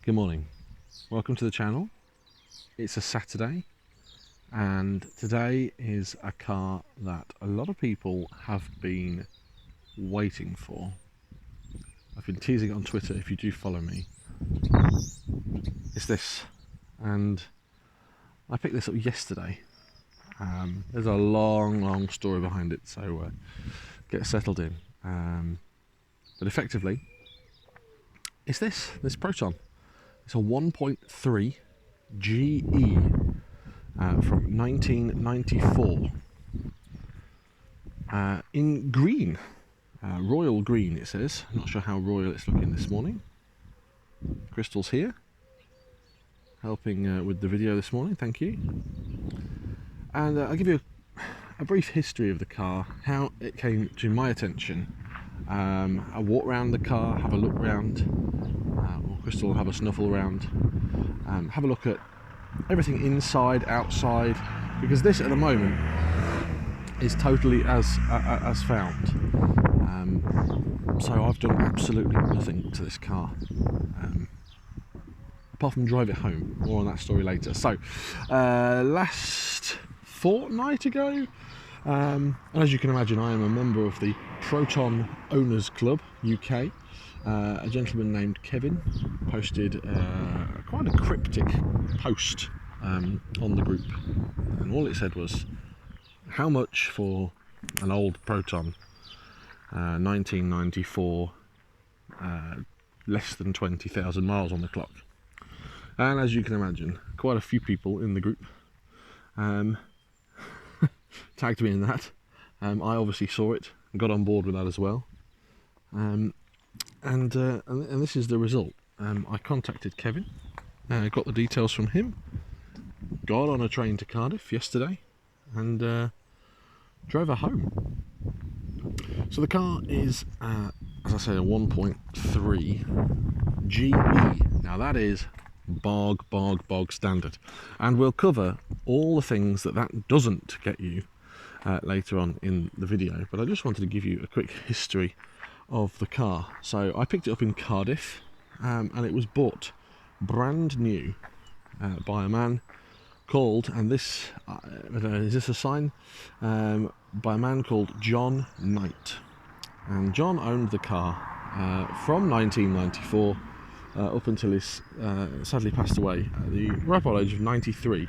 Good morning, welcome to the channel. It's a Saturday and today is a car that a lot of people have been waiting for. I've been teasing it on Twitter, if you do follow me. It's this, and I picked this up yesterday. There's a long story behind it, so get settled in. But effectively, it's this Proton. It's a 1.3 GE from 1994 in green, royal green it says. I'm not sure how royal it's looking this morning. Crystal's here helping with the video this morning, thank you. And I'll give you a brief history of the car, how it came to my attention. I'll walk around the car, have a look round, or Crystal will have a snuffle around, have a look at everything inside, outside, because this at the moment is totally as found. So I've done absolutely nothing to this car, apart from drive it home. More on that story later. So last fortnight ago, and as you can imagine, I am a member of the Proton Owners Club UK. A gentleman named Kevin posted quite a cryptic post on the group, and all it said was, how much for an old Proton, 1994, less than 20,000 miles on the clock. And as you can imagine, quite a few people in the group tagged me in that. I obviously saw it and got on board with that as well. And this is the result. I contacted Kevin, got the details from him, got on a train to Cardiff yesterday, and drove her home. So the car is, as I say, a 1.3 GE. Now that is bog standard, and we'll cover all the things that doesn't get you later on in the video. But I just wanted to give you a quick history of the car. So I picked it up in Cardiff, and it was bought brand new by a man called, and this is this a sign, by a man called John Knight. And John owned the car from 1994 up until his sadly passed away at the ripe old age of 93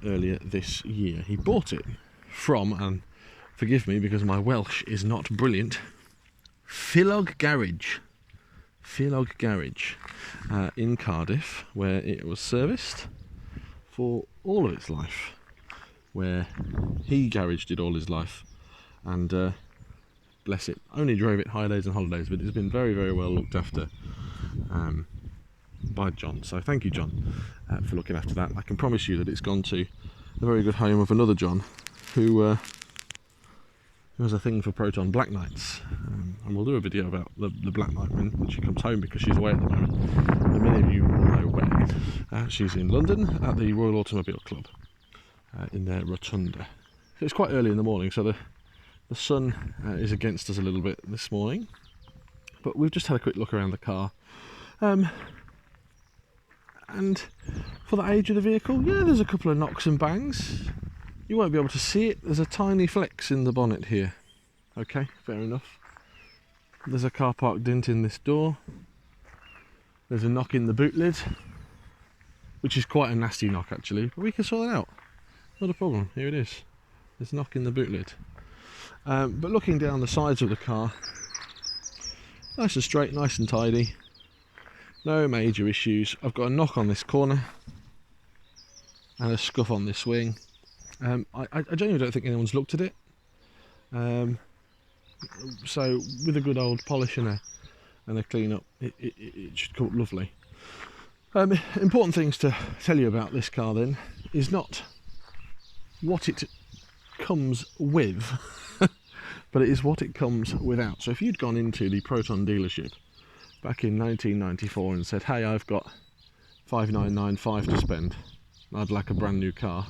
earlier this year. He bought it from, and forgive me because my Welsh is not brilliant, Frills Garage in Cardiff, where it was serviced for all of its life, where he garaged it all his life, and bless it, only drove it high days and holidays, but it's been very well looked after by John. So thank you, John, for looking after that. I can promise you that it's gone to a very good home of another John who has a thing for Proton Black Nights, and we'll do a video about the Black Night when she comes home, because she's away at the moment, and many of you will know where. She's in London at the Royal Automobile Club in their rotunda. So it's quite early in the morning, so the sun is against us a little bit this morning, but we've just had a quick look around the car, and for the age of the vehicle, yeah, there's a couple of knocks and bangs. You won't be able to see it. There's a tiny flex in the bonnet here. Okay, fair enough. There's a car park dent in this door. There's a knock in the boot lid, which is quite a nasty knock actually, but we can sort that out. Not a problem. Here it is. There's a knock in the boot lid. But looking down the sides of the car, nice and straight, nice and tidy. No major issues. I've got a knock on this corner and a scuff on this wing. I genuinely don't think anyone's looked at it, so with a good old polish and a clean up, it should come up lovely. Important things to tell you about this car then is not what it comes with, but it is what it comes without. So if you'd gone into the Proton dealership back in 1994 and said, hey, I've got 5,995 to spend, I'd like a brand new car,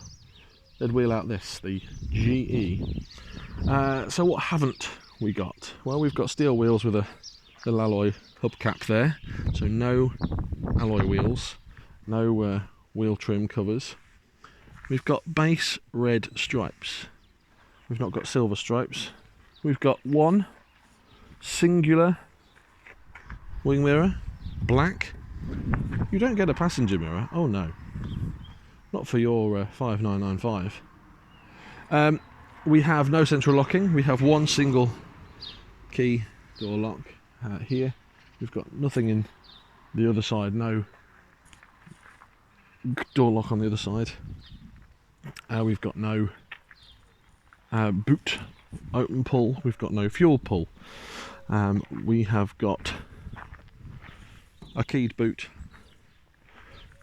they'd wheel out this, the GE. So what haven't we got? Well, we've got steel wheels with a little alloy hubcap there, so no alloy wheels, no wheel trim covers. We've got base red stripes. We've not got silver stripes. We've got one singular wing mirror, black. You don't get a passenger mirror. Oh no, not for your 5995. We have no central locking. We have one single key door lock here. We've got nothing in the other side, no door lock on the other side. We've got no boot open pull. We've got no fuel pull. We have got a keyed boot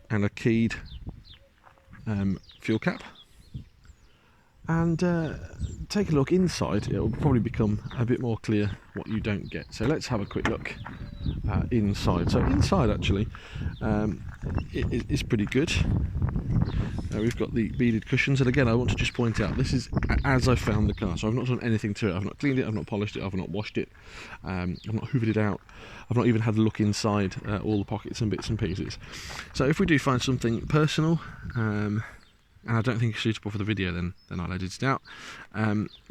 and a keyed fuel cap. And take a look inside. It will probably become a bit more clear what you don't get. So let's have a quick look inside. So inside actually it's pretty good. We've got the beaded cushions, and again I want to just point out this is as I found the car, so I've not done anything to it. I've not cleaned it, I've not polished it, I've not washed it, I've not hoovered it out, I've not even had a look inside all the pockets and bits and pieces. So if we do find something personal and I don't think it's suitable for the video, then I'll edit it out.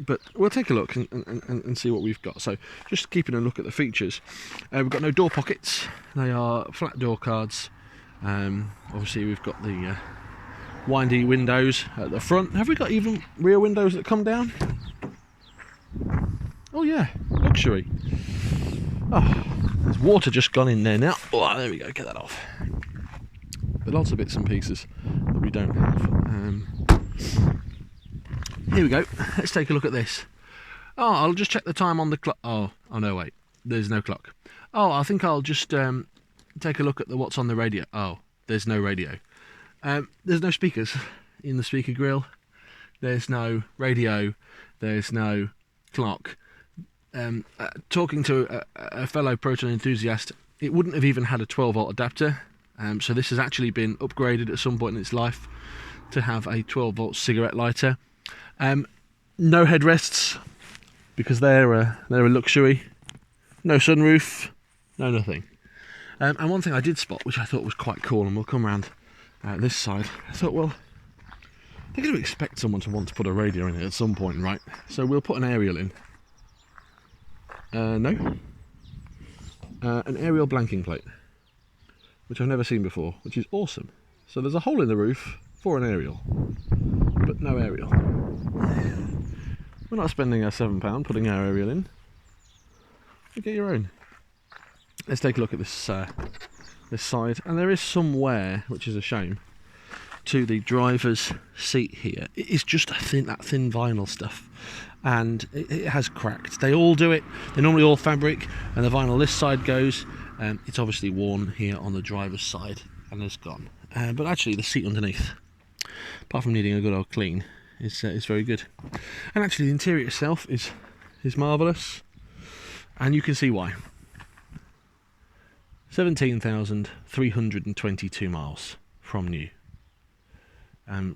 But we'll take a look and see what we've got. So just keeping a look at the features. We've got no door pockets. They are flat door cards. Obviously we've got the windy windows at the front. Have we got even rear windows that come down? Oh yeah, luxury. Oh, there's water just gone in there now. Oh, there we go, get that off. But lots of bits and pieces that we don't have. Here we go. Let's take a look at this. Oh, I'll just check the time on the clock. Oh no, wait. There's no clock. Oh, I think I'll just take a look at what's on the radio. Oh, there's no radio. There's no speakers in the speaker grill. There's no radio. There's no clock. Talking to a fellow Proton enthusiast, it wouldn't have even had a 12-volt adapter. So this has actually been upgraded at some point in its life to have a 12-volt cigarette lighter. No headrests, because they're a luxury. No sunroof, no nothing. And one thing I did spot, which I thought was quite cool, and we'll come around this side. I thought, well, they're going to expect someone to want to put a radio in it at some point, right? So we'll put an aerial in. No. An aerial blanking plate, which I've never seen before, which is awesome. So there's a hole in the roof for an aerial, but no aerial. We're not spending our £7 putting our aerial in. You get your own. Let's take a look at this this side, and there is some wear, which is a shame, to the driver's seat here. It is just that thin vinyl stuff, and it has cracked. They all do it. They're normally all fabric, and the vinyl this side goes. It's obviously worn here on the driver's side and it's gone. But actually the seat underneath, apart from needing a good old clean, is very good. And actually the interior itself is marvellous, and you can see why. 17,322 miles from new.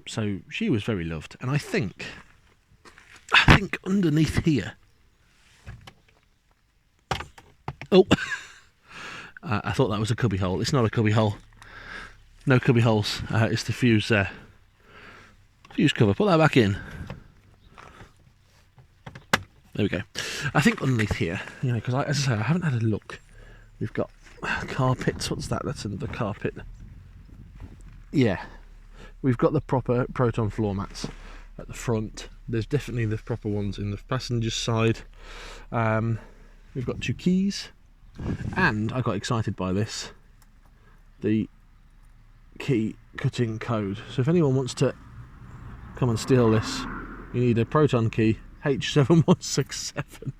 So she was very loved, and I think underneath here. Oh. I thought that was a cubby hole. It's not a cubby hole. No cubby holes. It's the fuse cover. Put that back in. There we go. I think underneath here, because as I say, I haven't had a look. We've got carpets. What's that? That's under the carpet. Yeah. We've got the proper Proton floor mats at the front. There's definitely the proper ones in the passenger side. We've got 2 keys. And I got excited by this, the key cutting code. So if anyone wants to come and steal this, you need a Proton key H7167.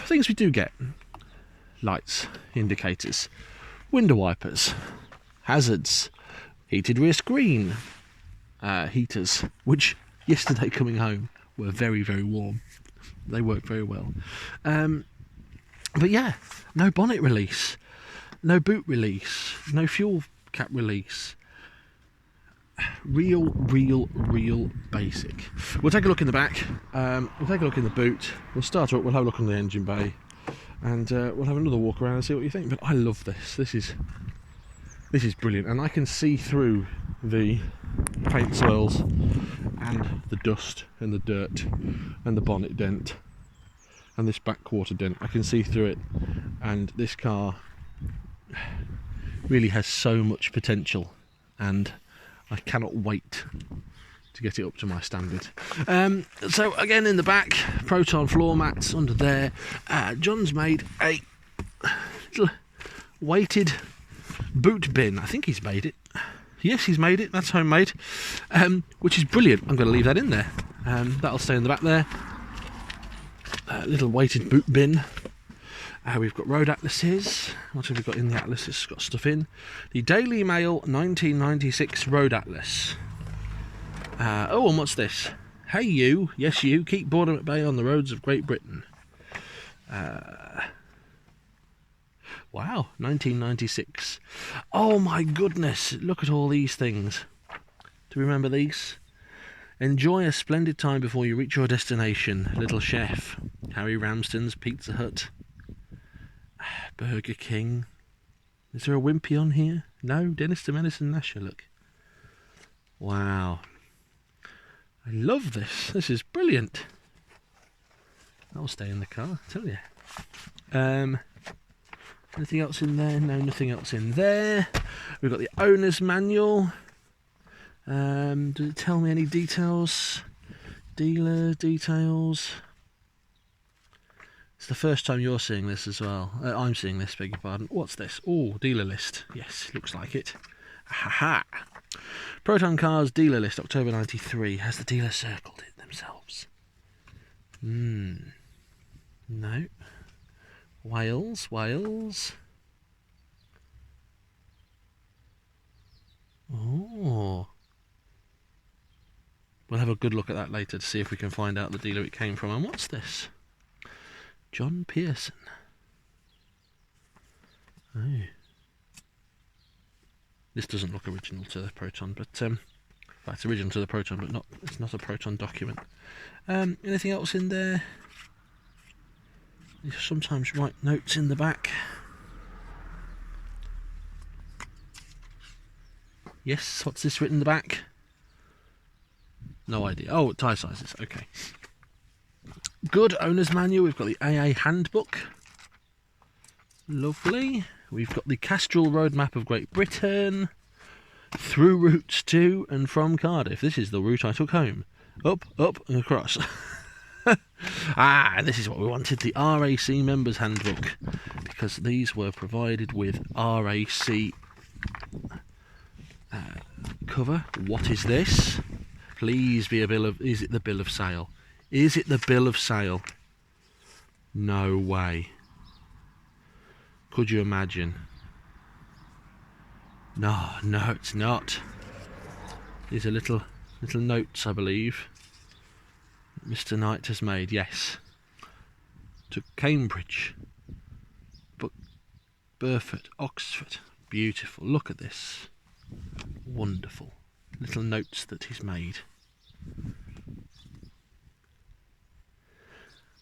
Things we do get: lights, indicators, window wipers, hazards, heated rear screen, heaters, which yesterday coming home were very, very warm. They work very well. But yeah, no bonnet release, no boot release, no fuel cap release. Real basic. We'll take a look in the back. We'll take a look in the boot. We'll start up. We'll have a look on the engine bay. and we'll have another walk around and see what you think. But I love this. This is brilliant, and I can see through the paint swirls and the dust and the dirt and the bonnet dent and this back quarter dent. I can see through it, and this car really has so much potential, and I cannot wait to get it up to my standard. So again, in the back, Proton floor mats under there. John's made a little weighted boot bin. I think he's made it. Yes, he's made it. That's homemade, which is brilliant. I'm going to leave that in there. That'll stay in the back there. Little weighted boot bin. We've got road atlases. What have we got in the atlas? It's got stuff in. The Daily Mail 1996 Road Atlas. Oh, and what's this? Hey you, yes you, keep boredom at bay on the roads of Great Britain. Wow, 1996. Oh my goodness, look at all these things. Do you remember these? Enjoy a splendid time before you reach your destination. Little Chef, Harry Ramsden's Pizza Hut, Burger King. Is there a Wimpy on here? No, Dennis the Menace and Nasher, look. Wow. I love this. This is brilliant. That'll stay in the car, I tell you. Anything else in there? No, nothing else in there. We've got the owner's manual. Does it tell me any details? Dealer details. It's the first time you're seeing this as well. I'm seeing this, beg your pardon. What's this? Oh, dealer list. Yes, looks like it. Ha! Proton Cars dealer list, October 93. Has the dealer circled it themselves? No. Wales. Oh. We'll have a good look at that later to see if we can find out the dealer it came from. And what's this? John Pearson. Oh. This doesn't look original to the Proton, but well, it's original to the Proton, but it's not a Proton document. Anything else in there? You sometimes write notes in the back. Yes, what's this written in the back? No idea. Oh, tyre sizes, okay. Good owner's manual. We've got the AA handbook. Lovely. We've got the Castrol Road Map of Great Britain. Through routes to and from Cardiff. This is the route I took home. Up, and across. This is what we wanted. The RAC Members Handbook. Because these were provided with RAC cover. What is this? Please be a bill of... Is it the bill of sale? Is it the bill of sale? No way. Could you imagine? No, it's not. These are little notes, I believe, Mr. Knight has made. Yes. To Cambridge, Burford, Oxford. Beautiful. Look at this. Wonderful. Little notes that he's made.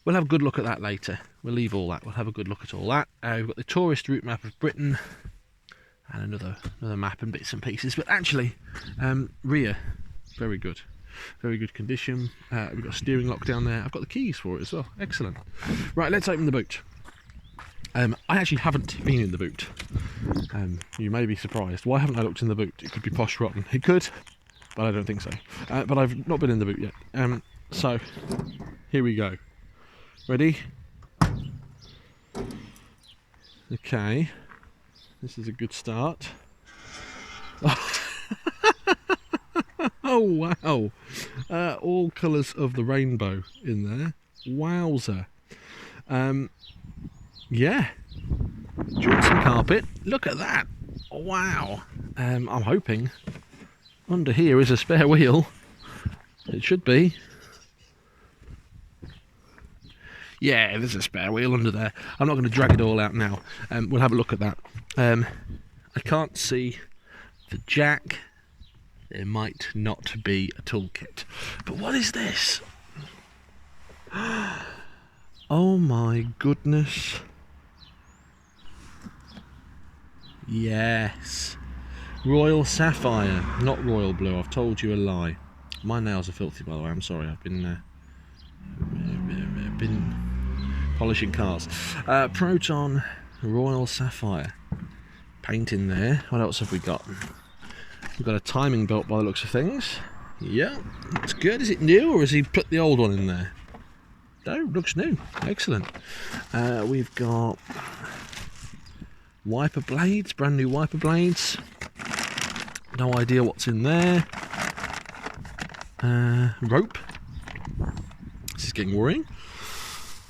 We'll have a good look at that later. We'll leave all that. We'll have a good look at all that. We've got the tourist route map of Britain and another map and bits and pieces. But actually, rear, very good condition. We've got a steering lock down there. I've got the keys for it as well. Excellent. Right, let's open the boot. I actually haven't been in the boot. You may be surprised. Why haven't I looked in the boot? It could be posh rotten. It could, but I don't think so. But I've not been in the boot yet. So, here we go. Ready? Okay. This is a good start. Oh, wow. All colours of the rainbow in there. Wowzer. Yeah. Do you want some carpet? Look at that. Wow. I'm hoping under here is a spare wheel. It should be. Yeah, there's a spare wheel under there. I'm not going to drag it all out now. We'll have a look at that. I can't see the jack. There might not be a toolkit. But what is this? Oh my goodness. Yes. Royal Sapphire, not Royal Blue. I've told you a lie. My nails are filthy, by the way. I'm sorry. I've been polishing cars. Proton Royal Sapphire. Paint in there. What else have we got? We've got a timing belt by the looks of things. Yeah, it's good. Is it new, or has he put the old one in there? No, looks new. Excellent. We've got wiper blades, brand new wiper blades. No idea what's in there. Rope. This is getting worrying.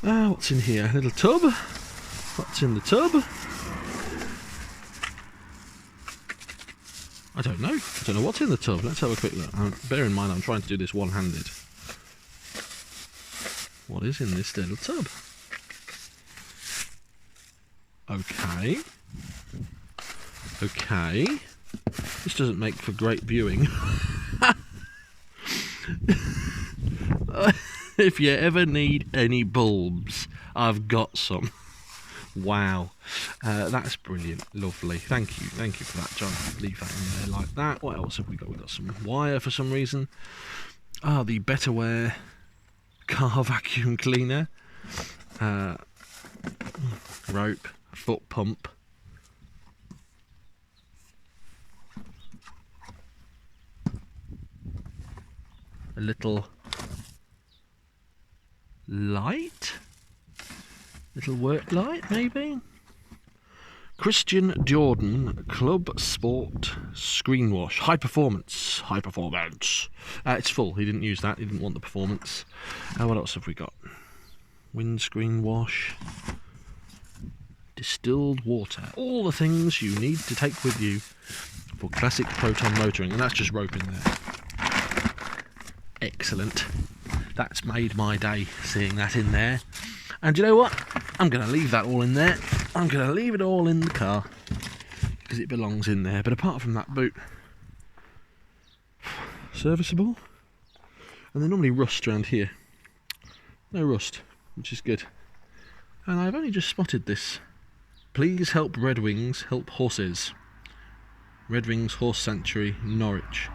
What's in here? A little tub. What's in the tub? I don't know. I don't know what's in the tub. Let's have a quick look. Bear in mind I'm trying to do this one-handed. What is in this little tub? Okay. Okay. This doesn't make for great viewing. If you ever need any bulbs, I've got some. Wow, that's brilliant, lovely. Thank you for that, John. Leave that in there like that. What else have we got? We've got some wire for some reason. The Betterware car vacuum cleaner. Rope, foot pump. A little light. Little work light, maybe? Christian Jordan Club Sport Screen Wash. High performance. High performance. It's full. He didn't use that. He didn't want the performance. What else have we got? Windscreen wash. Distilled water. All the things you need to take with you for classic Proton motoring. And that's just rope in there. Excellent. That's made my day, seeing that in there. And you know what? I'm going to leave that all in there. I'm going to leave it all in the car because it belongs in there. But apart from that boot, serviceable. And they normally rust around here. No rust, which is good. And I've only just spotted this. Please help Red Wings, help horses. Red Wings Horse Sanctuary, Norwich.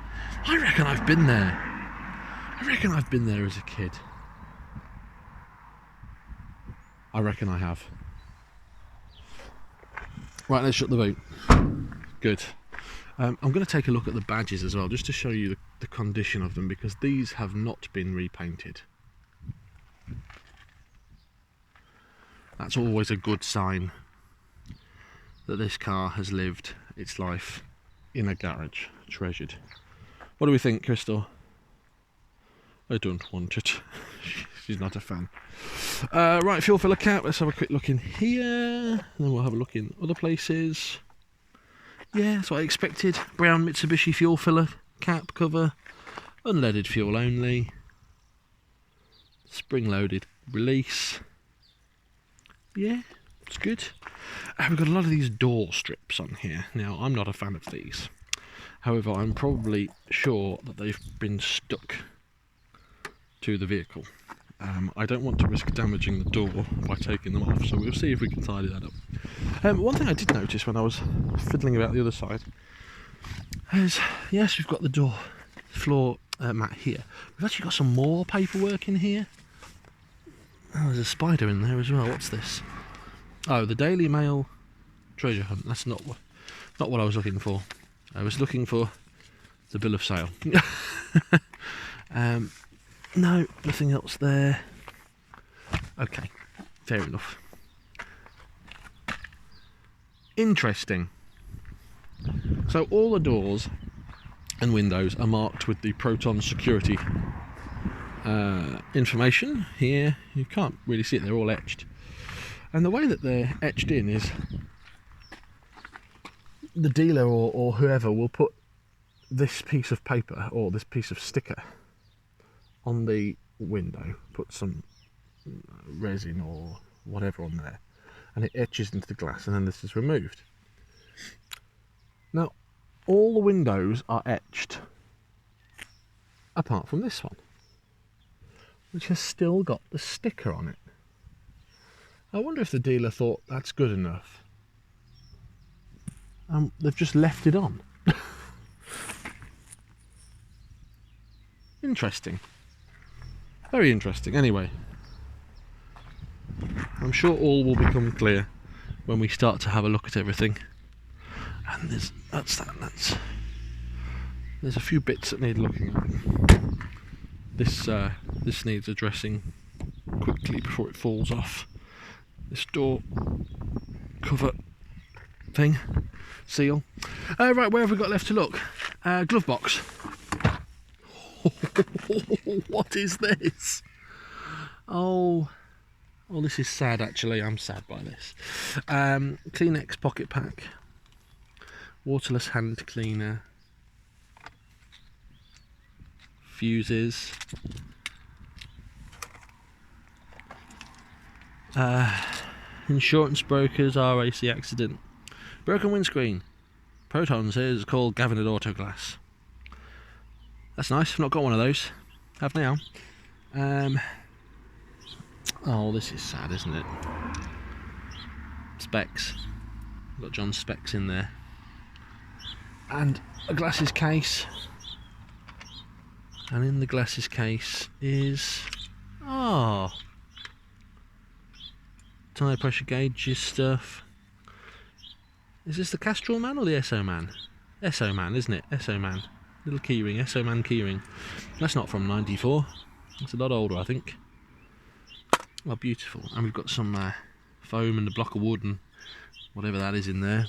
I reckon I've been there. I reckon I've been there as a kid. I reckon I have. Right, let's shut the boot. Good. I'm going to take a look at the badges as well, just to show you the condition of them, because these have not been repainted. That's always a good sign that this car has lived its life in a garage, treasured. What do we think, Crystal? I don't want it. She's not a fan. Right, fuel filler cap. Let's have a quick look in here. And then we'll have a look in other places. Yeah, that's what I expected. Brown Mitsubishi fuel filler cap cover. Unleaded fuel only. Spring-loaded release. Yeah, it's good. We've got a lot of these door strips on here. Now, I'm not a fan of these. However, I'm probably sure that they've been stuck to the vehicle. I don't want to risk damaging the door by taking them off, so we'll see if we can tidy that up. One thing I did notice when I was fiddling about the other side is, yes, we've got the door floor mat here. We've actually got some more paperwork in here. Oh, there's a spider in there as well. What's this? Oh, the Daily Mail treasure hunt. That's not what I was looking for. I was looking for the bill of sale. No, nothing else there. Okay, fair enough. Interesting. So all the doors and windows are marked with the Proton security information here. You can't really see it, they're all etched. And the way that they're etched in is the dealer or whoever will put this piece of paper or this piece of sticker on the window, put some resin or whatever on there, and it etches into the glass, and then this is removed. Now, all the windows are etched, apart from this one, which has still got the sticker on it. I wonder if the dealer thought that's good enough. they've just left it on. Interesting. Very interesting. Anyway, I'm sure all will become clear when we start to have a look at everything. And there's a few bits that need looking at. This needs addressing quickly before it falls off. This door cover thing, seal. Right, where have we got left to look? Glove box. What is this? Oh, this is sad actually. I'm sad by this. Kleenex pocket pack, waterless hand cleaner, fuses, insurance brokers, RAC accident, broken windscreen. Proton says called Gavin at Auto Glass. That's nice. I've not got one of those. Have now. Oh, this is sad, isn't it? Specs. Got John's Specs in there. And a glasses case. And in the glasses case is... oh, tyre pressure gauges stuff. Is this the Castrol Man or the SO Man? SO Man, isn't it? SO Man. Little keyring, SO Man keyring. That's not from '94. It's a lot older, I think. Oh, beautiful. And we've got some foam and a block of wood and whatever that is in there.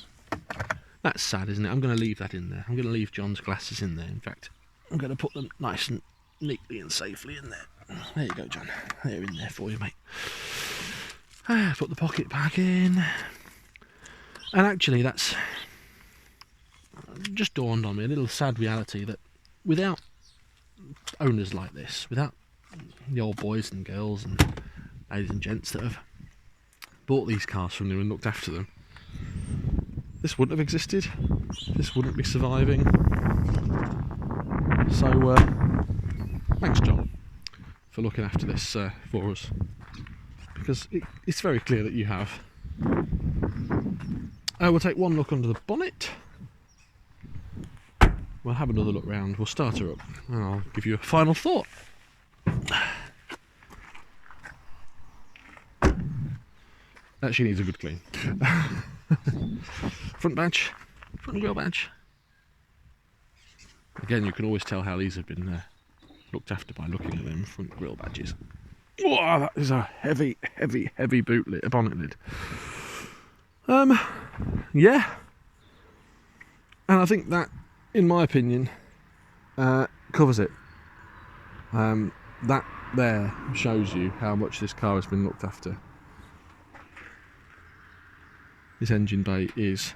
That's sad, isn't it? I'm going to leave that in there. I'm going to leave John's glasses in there. In fact, I'm going to put them nice and neatly and safely in there. There you go, John. They're in there for you, mate. Put the pocket back in. And actually, that's just dawned on me, a little sad reality, that without owners like this, without the old boys and girls and ladies and gents that have bought these cars from them and looked after them, this wouldn't have existed. This wouldn't be surviving. So thanks, John, for looking after this for us, because it's very clear that you have. We'll take one look under the bonnet. We'll have another look round. We'll start her up and I'll give you a final thought. She needs a good clean. Front badge, front grille badge. Again, you can always tell how these have been looked after by looking at them front grille badges. Oh, that is a heavy, heavy, heavy boot lid, a bonnet lid. Yeah. And I think that, in my opinion, covers it. That there shows you how much this car has been looked after. This engine bay is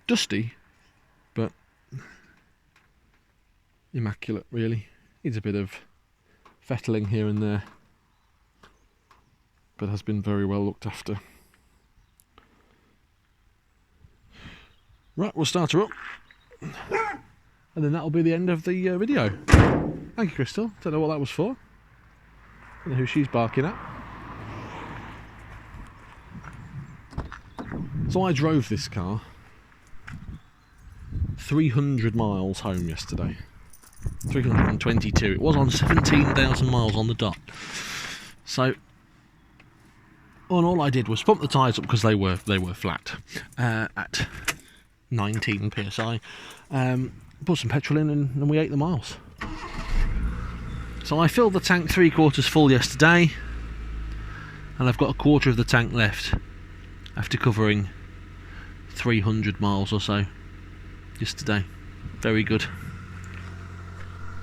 dusty, but immaculate, really. Needs a bit of fettling here and there, but has been very well looked after. Right, we'll start her up, and then that'll be the end of the video. Thank you, Crystal. Don't know what that was for. Don't know who she's barking at. So I drove this car 300 miles home yesterday. 322. It was on 17,000 miles on the dot. So, all I did was pump the tyres up because they were flat at 19 psi. Put some petrol in and we ate the miles. So I filled the tank 3/4 full yesterday, and I've got 1/4 of the tank left after covering 300 miles or so yesterday. Very good.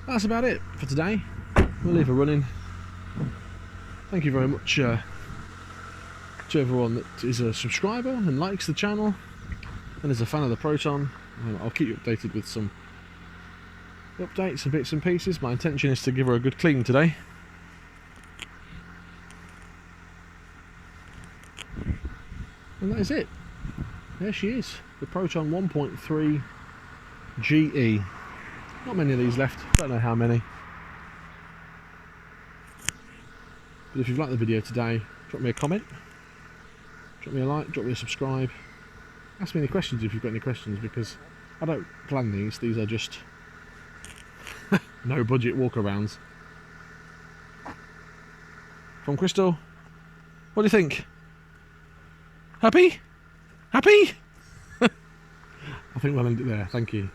That's about it for today. We'll leave her running. Thank you very much to everyone that is a subscriber and likes the channel and is a fan of the Proton. I'll keep you updated with some updates and bits and pieces. My intention is to give her a good clean today. And that is it. There she is, the Proton 1.3 GE. Not many of these left, don't know how many. But if you've liked the video today, drop me a comment, drop me a like, drop me a subscribe, ask me any questions if you've got any questions, because I don't plan these. These are just no budget walkarounds. From Crystal, what do you think? Happy? Happy? I think we'll end it there. Thank you.